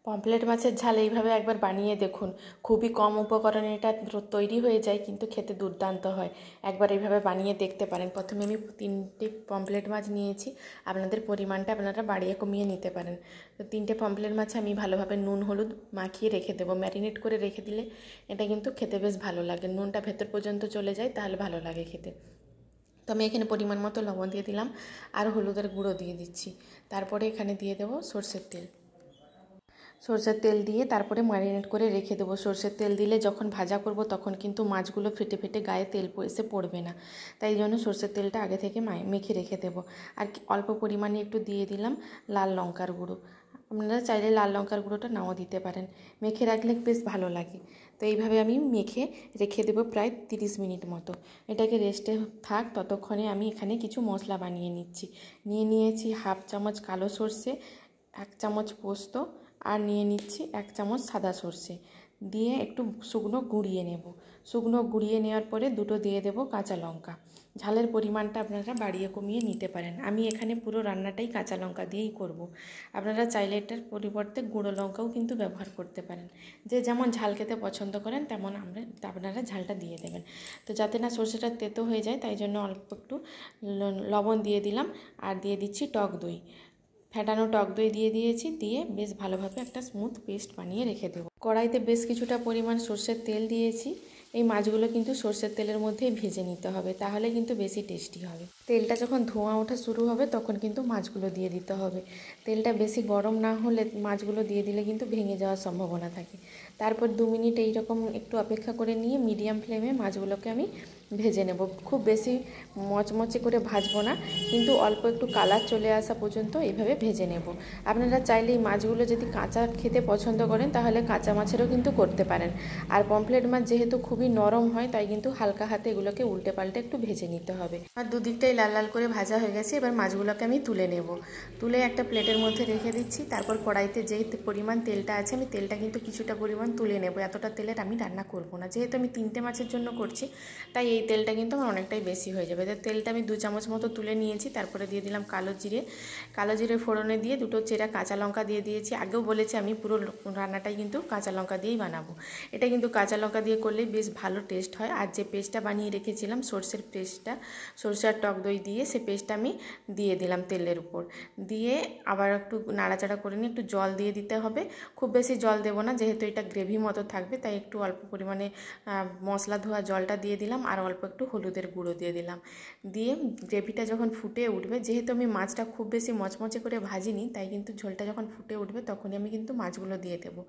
Pomfret মাছের ঝাল এইভাবে একবার বানিয়ে দেখুন। খুবই কম উপকরণে এটা তৈরি হয়ে যায়, কিন্তু খেতে দুর্দান্ত হয়। একবার এইভাবে বানিয়ে দেখতে পারেন। প্রথমে আমি 3টে পমফ্রেট মাছ নিয়েছি। আপনাদের পরিমাণটা আপনারা বাড়িয়ে কমিয়ে নিতে পারেন। তো 3টে পমফ্রেট মাছ আমি ভালোভাবে নুন হলুদ মাখিয়ে রেখে দেবো। ম্যারিনেট করে রেখে দিলে এটা কিন্তু খেতে বেশ ভালো লাগে। নুনটা ভেতর পর্যন্ত চলে যায়, তাহলে ভালো লাগে খেতে। তো আমি এখানে পরিমাণ মতো লবণ দিয়ে দিলাম আর হলুদের গুঁড়ো দিয়ে দিচ্ছি। তারপরে এখানে দিয়ে দেবো সরষের তেল। সরষের তেল দিয়ে তারপরে ম্যারিনেট করে রেখে দেবো। সরষের তেল দিলে যখন ভাজা করব তখন কিন্তু মাছগুলো ফেটে ফেটে গায়ে তেল এসে পড়বে না, তাই জন্য সরষের তেলটা আগে থেকে মেখে রেখে দেবো। আর অল্প পরিমাণে একটু দিয়ে দিলাম লাল লঙ্কার গুঁড়ো। আপনারা চাইলে লাল লঙ্কার গুঁড়োটা নাও দিতে পারেন। মেখে রাখলে বেশ ভালো লাগে। তো এইভাবে আমি মেখে রেখে দেবো প্রায় 30 মিনিট মতো। এটাকে রেস্টে থাক, ততক্ষণে আমি এখানে কিছু মশলা বানিয়ে নিয়েছি 1/2 চামচ কালো সর্ষে, 1 চামচ পোস্ত, আর নিয়ে নিচ্ছি 1 চামচ সাদা সর্ষে। দিয়ে একটু শুকনো গুঁড়িয়ে নেব। শুকনো গুঁড়িয়ে নেওয়ার পরে দুটো দিয়ে দেব কাঁচা লঙ্কা। ঝালের পরিমাণটা আপনারা বাড়িয়ে কমিয়ে নিতে পারেন। আমি এখানে পুরো রান্নাটাই কাঁচা লঙ্কা দিয়েই করব। আপনারা চাইলে এটার পরিবর্তে গুঁড়ো লঙ্কাও কিন্তু ব্যবহার করতে পারেন। যে যেমন ঝাল খেতে পছন্দ করেন তেমন আপনারা ঝালটা দিয়ে দেবেন। তো যাতে না সর্ষেটা তেতো হয়ে যায়, তাই জন্য অল্প একটু লবণ দিয়ে দিলাম। আর দিয়ে দিচ্ছি টক দই। ফ্যাটানো টক দই দিয়ে দিয়েছি। দিয়ে বেশ ভালোভাবে একটা স্মুথ পেস্ট বানিয়ে রেখে দেবো। কড়াইতে বেশ কিছুটা পরিমাণ সর্ষের তেল দিয়েছি। এই মাছগুলো কিন্তু সর্ষের তেলের মধ্যেই ভেজে নিতে হবে, তাহলে কিন্তু বেশি টেস্টি হবে। তেলটা যখন ধোঁয়া ওঠা শুরু হবে তখন কিন্তু মাছগুলো দিয়ে দিতে হবে। তেলটা বেশি গরম না হলে মাছগুলো দিয়ে দিলে কিন্তু ভেঙে যাওয়ার সম্ভাবনা থাকে। তারপর 2 মিনিট এইরকম একটু অপেক্ষা করে নিয়ে মিডিয়াম ফ্লেমে মাছগুলোকে আমি ভেজে নেব। খুব বেশি মচমচে করে ভাজবো না, কিন্তু অল্প একটু কালার চলে আসা পর্যন্ত এইভাবে ভেজে নেব। আপনারা চাইলে এই মাছগুলো যদি কাঁচা খেতে পছন্দ করেন তাহলে কাঁচা মাছেরও কিন্তু করতে পারেন। আর পমফ্রেট মাছ যেহেতু খুবই নরম হয়, তাই কিন্তু হালকা হাতে এগুলোকে উল্টে পাল্টে একটু ভেজে নিতে হবে। আর দুদিকটাই লাল লাল করে ভাজা হয়ে গেছে। এবার মাছগুলোকে আমি তুলে নেব। তুলে একটা প্লেটের মধ্যে রেখে দিচ্ছি। তারপর কড়াইতে যেই পরিমাণ তেলটা আছে, আমি তেলটা কিন্তু কিছুটা পরিমাণ তুলে নেব। এতটা তেলের আমি রান্না করব না, যেহেতু আমি 3টে মাছের জন্য করছি, তাই এই তেলটা কিন্তু আমার অনেকটাই বেশি হয়ে যাবে। তো তেলটা আমি 2 চামচ মতো তুলে নিয়েছি। তারপরে দিয়ে দিলাম কালো জিরে ফোড়নে দিয়ে দুটো চেরা কাঁচা লঙ্কা দিয়ে দিয়েছি। আগেও বলেছি আমি পুরো রান্নাটাই কিন্তু কাঁচা লঙ্কা দিয়েই বানাবো। এটা কিন্তু কাঁচা লঙ্কা দিয়ে করলেই বেশ ভালো টেস্ট হয়। আর যে পেস্টটা বানিয়ে রেখেছিলাম সর্ষের পেস্টটা, সর্ষে আর টক দই দিয়ে, সে পেস্টটা আমি দিয়ে দিলাম তেলের উপর। দিয়ে আবার একটু নাড়াচাড়া করে নিয়ে একটু জল দিয়ে দিতে হবে। খুব বেশি জল দেবো না, যেহেতু এটা গ্রেভি মতো থাকবে, তাই একটু অল্প পরিমাণে মশলা ধোয়া জলটা দিয়ে দিলাম। আর অল্প একটু হলুদের গুঁড়ো দিয়ে দিলাম। দিয়ে গ্রেভিটা যখন ফুটে উঠবে, যেহেতু আমি মাছটা খুব বেশি মচমচে করে ভাজিনি, তাই কিন্তু ঝোলটা যখন ফুটে উঠবে তখনই আমি কিন্তু মাছগুলো দিয়ে দেবো।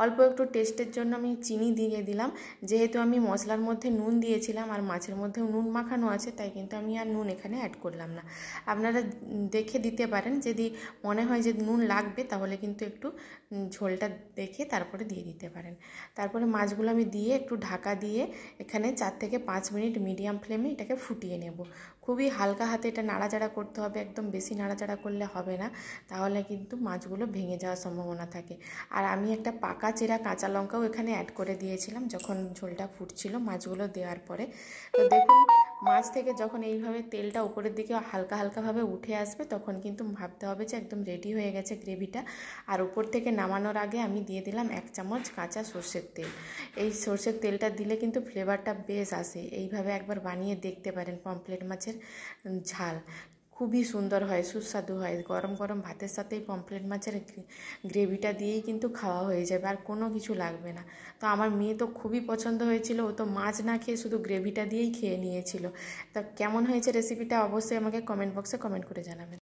অল্প একটু টেস্টের জন্য আমি চিনি দিয়ে দিলাম। যেহেতু আমি মশলার মধ্যে নুন দিয়েছিলাম আর মাছের মধ্যেও নুন মাখানো আছে, তাই কিন্তু আমি আর নুন এখানে অ্যাড করলাম না। আপনারা দেখে দিতে পারেন, যদি মনে হয় যে নুন লাগবে তাহলে কিন্তু একটু ঝোলটা দেখে তারপরে দিয়ে দিতে পারেন। তারপরে মাছগুলো আমি দিয়ে একটু ঢাকা দিয়ে এখানে 4 থেকে 5 মিনিট মিডিয়াম ফ্লেমে এটাকে ফুটিয়ে নেব। খুবই হালকা হাতে এটা নাড়াচাড়া করতে হবে, একদম বেশি নাড়াচাড়া করলে হবে না, তাহলে কিন্তু মাছগুলো ভেঙে যাওয়ার সম্ভাবনা থাকে। আর আমি একটা পাকা চেরা কাঁচা লঙ্কাও এখানে অ্যাড করে দিয়েছিলাম যখন ঝোলটা ফুটছিল মাছগুলো দেওয়ার পরে। তো দেখুন, মাছ থেকে যখন এইভাবে তেলটা উপরের দিকে হালকা হালকাভাবে উঠে আসবে, তখন কিন্তু ভাবতে হবে যে একদম রেডি হয়ে গেছে গ্রেভিটা। আর উপর থেকে নামানোর আগে আমি দিয়ে দিলাম 1 চামচ কাঁচা সর্ষের তেল। এই সর্ষের তেলটা দিলে কিন্তু ফ্লেভারটা বেশ আসে। এইভাবে একবার বানিয়ে দেখতে পারেন পমফ্রেট মাছের ঝাল। খুবই সুন্দর হয়, সুস্বাদু হয়। গরম গরম ভাতের সাথেই পমফ্রেট মাছের গ্রেভিটা দিয়েই কিন্তু খাওয়া হয়ে যাবে, আর কোনো কিছু লাগবে না। তো আমার মেয়ে তো খুবই পছন্দ হয়েছিল, ও তো মাছ না খেয়ে শুধু গ্রেভিটা দিয়েই খেয়ে নিয়েছিল। তা কেমন হয়েছে রেসিপিটা অবশ্যই আমাকে কমেন্ট বক্সে কমেন্ট করে জানাবেন।